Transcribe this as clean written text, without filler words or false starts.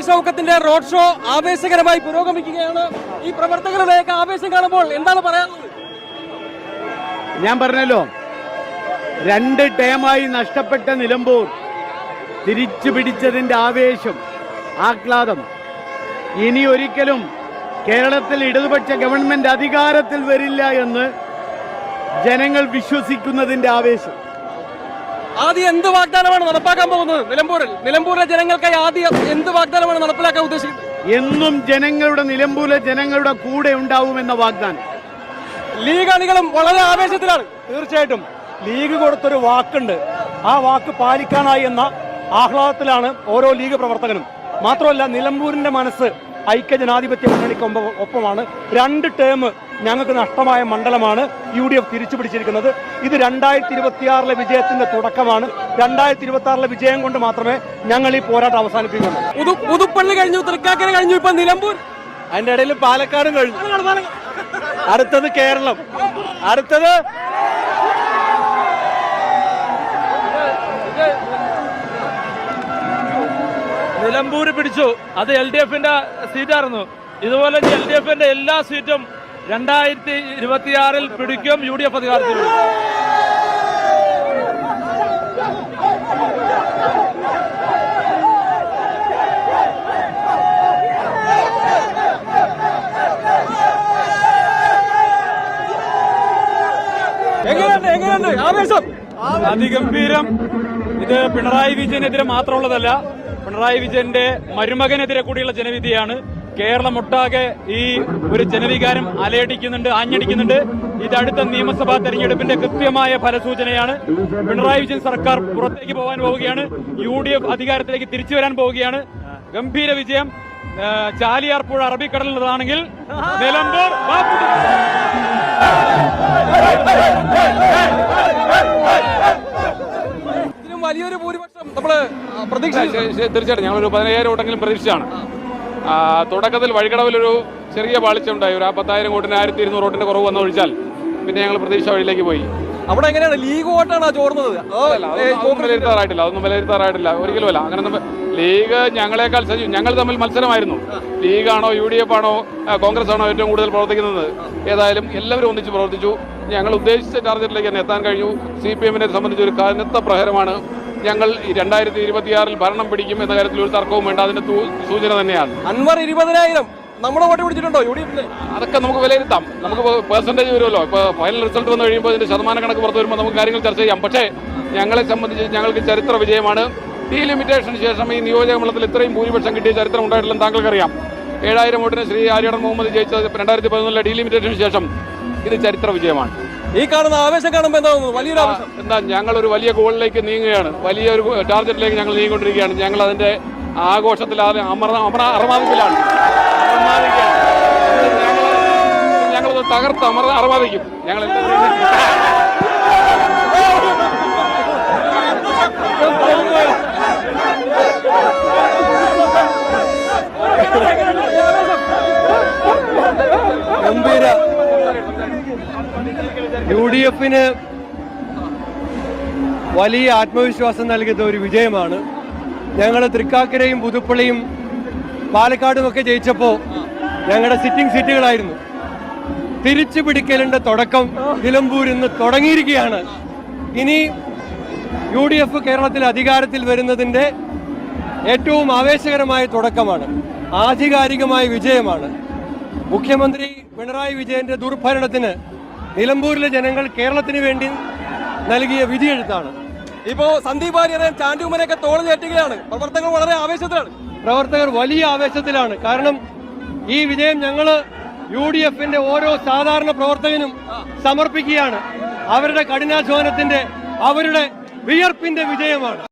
ഷൗക്കത്തിന്റെ road show ആവേശകരമായി പുരോഗമിക്കുകയാണ്. ഈ പ്രവർത്തകരുടെയൊക്കെ ആവേശം കാണുമ്പോൾ എന്താണ് പറയാനുള്ളത്? ഞാൻ പറഞ്ഞല്ലോ, 2 ടേമായി നഷ്ടപ്പെട്ട നിലമ്പൂർ തിരിച്ചു പിടിച്ചതിന്റെ ആവേശം, ആഹ്ലാദം. ഇനി ഒരിക്കലും കേരളത്തിൽ ഇടതുപക്ഷ ഗവൺമെന്റ് അധികാരത്തിൽ വരില്ല എന്ന് ജനങ്ങൾ വിശ്വസിക്കുന്നതിന്റെ ആവേശം. ആദ്യം എന്ത് വാഗ്ദാനമാണ് നടപ്പാക്കാൻ പോകുന്നത്? നിലമ്പൂരിലെ ജനങ്ങൾക്കായി ആദ്യം എന്ത് വാഗ്ദാനമാണ് നടപ്പിലാക്കാൻ ഉദ്ദേശിക്കുന്നത്? എന്നും നിലമ്പൂരിലെ ജനങ്ങളുടെ കൂടെ ഉണ്ടാവുമെന്ന വാഗ്ദാനം. ലീഗ് അണികളും വളരെ ആവേശത്തിലാണ്. തീർച്ചയായിട്ടും ലീഗ് കൊടുത്തൊരു വാക്കുണ്ട്, ആ വാക്ക് പാലിക്കാനായി എന്ന ആഹ്ലാദത്തിലാണ് ഓരോ ലീഗ് പ്രവർത്തകനും. മാത്രമല്ല, നിലമ്പൂരിന്റെ മനസ്സ് ഐക്യജനാധിപത്യ മുന്നണിക്കൊപ്പമാണ്. 2 ടേം ഞങ്ങൾക്ക് നഷ്ടമായ മണ്ഡലമാണ് UDF തിരിച്ചു പിടിച്ചിരിക്കുന്നത്. ഇത് 2026 വിജയത്തിന്റെ തുടക്കമാണ്. 2026 വിജയം കൊണ്ട് മാത്രമേ ഞങ്ങൾ ഈ പോരാട്ടം അവസാനിപ്പിക്കുള്ളൂ. പുതുപ്പള്ളി കഴിഞ്ഞു, തൃക്കാക്കര കഴിഞ്ഞു, ഇപ്പൊ നിലമ്പൂർ, അതിന്റെ ഇടയിൽ പാലക്കാടും കഴിഞ്ഞു. അടുത്തത് കേരളം, അടുത്തത് നിലമ്പൂർ പിടിച്ചു. അത് LDFന്റെ സീറ്റായിരുന്നു. ഇതുപോലെ LDFന്റെ എല്ലാ സീറ്റും 2026 പിടിക്കും. UDF അധികാരത്തിൽ വരും. എങ്ങനെയുണ്ട് ആവേശം? അതിഗംഭീരം. ഇത് പിണറായി വിജയനെതിരെ മാത്രമുള്ളതല്ല, പിണറായി വിജയന്റെ മരുമകനെതിരെ കൂടിയുള്ള ജനവിധിയാണ്. കേരളമൊട്ടാകെ ഈ ഒരു ജനവികാരം അലയടിക്കുന്നുണ്ട്, ആഞ്ഞടിക്കുന്നുണ്ട്. ഇത് അടുത്ത നിയമസഭാ തെരഞ്ഞെടുപ്പിന്റെ കൃത്യമായ ഫലസൂചനയാണ്. പിണറായി വിജയൻ സർക്കാർ പുറത്തേക്ക് പോകാൻ പോവുകയാണ്. UDF അധികാരത്തിലേക്ക് തിരിച്ചു വരാൻ പോവുകയാണ്. ഗംഭീര വിജയം. ചാലിയാർ പുഴ അറബിക്കടലിലാണെങ്കിൽ നിലമ്പൂർ ഇതിനും വലിയൊരു ഭൂരിപക്ഷം നമ്മള് പ്രതീക്ഷിച്ചു. തീർച്ചയായിട്ടും ഞങ്ങളൊരു 10000 വോട്ടെങ്കിലും പ്രതീക്ഷിച്ചാണ്. തുടക്കത്തിൽ വഴിക്കടവിലൊരു ചെറിയ പാളിച്ച ഉണ്ടായി. ഒരു 10,000 വോട്ടിന് 1200 വോട്ടിന്റെ കുറവ് വന്നൊഴിച്ചാൽ പിന്നെ ഞങ്ങൾ പ്രതീക്ഷ വഴിയിലേക്ക് പോയി. അവിടെ എങ്ങനെയാണ് ലീഗ് വോട്ടാണ് ചോർന്നത്? അതൊന്നും വിലയിരുത്താറായിട്ടില്ല, ഒരിക്കലും അല്ല. അങ്ങനെ ലീഗ് ഞങ്ങളെക്കാൾ ഞങ്ങൾ തമ്മിൽ മത്സരമായിരുന്നു. ലീഗാണോ UDF ആണോ കോൺഗ്രസ് ആണോ ഏറ്റവും കൂടുതൽ പ്രവർത്തിക്കുന്നത്? ഏതായാലും എല്ലാവരും ഒന്നിച്ച് പ്രവർത്തിച്ചു. ഞങ്ങൾ ഉദ്ദേശിച്ച ടാർഗറ്റിലേക്ക് തന്നെ എത്താൻ കഴിഞ്ഞു. CPM-നെ സംബന്ധിച്ച് ഒരു കനത്ത പ്രഹരമാണ്. ഞങ്ങൾ 2026 ഭരണം പിടിക്കും എന്ന കാര്യത്തിൽ ഒരു തർക്കവും വേണ്ട. അതിന്റെ സൂചന തന്നെയാണ്. അൻവർ 20,000 നമ്മുടെ വോട്ട് പിടിച്ചിട്ടുണ്ടോ UDF-ന്? അതൊക്കെ നമുക്ക് വിലയിരുത്താം. നമുക്ക് പെർസെന്റേജ് വരുമല്ലോ. ഇപ്പോൾ ഫൈനൽ റിസൾട്ട് വന്നു കഴിയുമ്പോൾ ഇതിന്റെ ശതമാന കണക്ക് പുറത്തു വരുമ്പോൾ നമുക്ക് കാര്യങ്ങൾ ചർച്ച ചെയ്യാം. പക്ഷേ ഞങ്ങളെ സംബന്ധിച്ച് ഞങ്ങൾക്ക് ചരിത്ര വിജയമാണ്. ഡീലിമിറ്റേഷന് ശേഷം ഈ നിയോജക മണ്ഡലത്തിൽ ഇത്രയും ഭൂരിപക്ഷം കിട്ടിയ ചരിത്രം ഉണ്ടായിട്ടില്ലെന്ന് താങ്കൾക്കറിയാം. 7000 വോട്ടിന് ശ്രീ ആര്യാടൻ മുഹമ്മദ് ജയിച്ചത് 2011 ഡീലിമിറ്റേഷന് ശേഷം ഇത് ചരിത്ര വിജയമാണ്. ഈ കാണുന്ന ആവേശം കാണുമ്പോൾ എന്താ വലിയൊരു ആവേശം? എന്താ, ഞങ്ങളൊരു വലിയ ഗോളിലേക്ക് നീങ്ങുകയാണ്, വലിയൊരു ടാർഗറ്റിലേക്ക് ഞങ്ങൾ നീങ്ങിക്കൊണ്ടിരിക്കുകയാണ്. ഞങ്ങൾ അതിന്റെ ആഘോഷത്തിൽ അർമാദിപ്പിലാണ്. ഞങ്ങളത് തകർത്ത് അർമാദിക്കും. ഞങ്ങൾ ഗംഭീര UDF-ന് വലിയ ആത്മവിശ്വാസം നൽകുന്ന ഒരു വിജയമാണ്. ഞങ്ങൾ തൃക്കാക്കരയും പുതുപ്പള്ളിയും പാലക്കാടുമൊക്കെ ജയിച്ചപ്പോൾ ഞങ്ങളുടെ സിറ്റിംഗ് സീറ്റുകളായിരുന്നു. തിരിച്ചു പിടിക്കലിന്റെ തുടക്കം നിലമ്പൂരിൽ നിന്ന് തുടങ്ങിയിരിക്കുകയാണ്. ഇനി UDF കേരളത്തിൽ അധികാരത്തിൽ വരുന്നതിന്റെ ഏറ്റവും ആവേശകരമായ തുടക്കമാണ്, ആധികാരികമായ വിജയമാണ്. മുഖ്യമന്ത്രി പിണറായി വിജയന്റെ ദുർഭരണത്തിന് നിലമ്പൂരിലെ ജനങ്ങൾ കേരളത്തിന് വേണ്ടി നൽകിയ വിധിയെഴുത്താണ്. ഇപ്പോ സന്ദീപ് വാര്യരെയും ചാണ്ടിയുമ്മനെയൊക്കെ തോള് കയറ്റുകയാണ്. പ്രവർത്തകർ വളരെ ആവേശത്തിലാണ്. പ്രവർത്തകർ വലിയ ആവേശത്തിലാണ്. കാരണം ഈ വിജയം ഞങ്ങൾ UDF-ന്റെ ഓരോ സാധാരണ പ്രവർത്തകനും സമർപ്പിക്കുകയാണ്. അവരുടെ കഠിനാധ്വാനത്തിന്റെ, അവരുടെ വിയർപ്പിന്റെ വിജയമാണ്.